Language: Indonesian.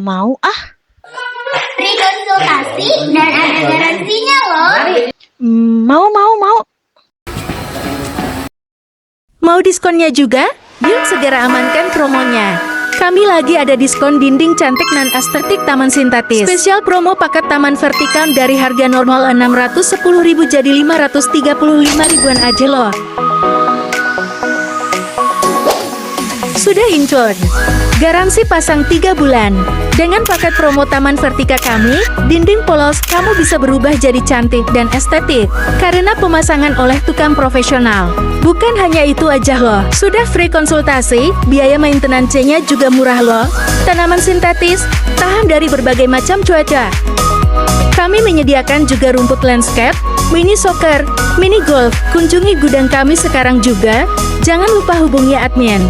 Mau ah. Free konsultasi dan ada garansinya loh. Mau. Mau diskonnya juga? Yuk segera amankan promonya. Kami lagi ada diskon dinding cantik nan estetik Taman Sintetis. Spesial promo paket Taman Vertikal dari harga normal 610.000 jadi 535 ribuan aja loh. Sudah include garansi pasang 3 bulan. Dengan paket promo Taman Vertika kami, dinding polos kamu bisa berubah jadi cantik dan estetik karena pemasangan oleh tukang profesional. Bukan hanya itu aja loh, sudah free konsultasi, biaya maintenance-nya juga murah loh. Tanaman sintetis, tahan dari berbagai macam cuaca. Kami menyediakan juga rumput landscape, mini soccer, mini golf. Kunjungi gudang kami sekarang juga. Jangan lupa hubungi admin.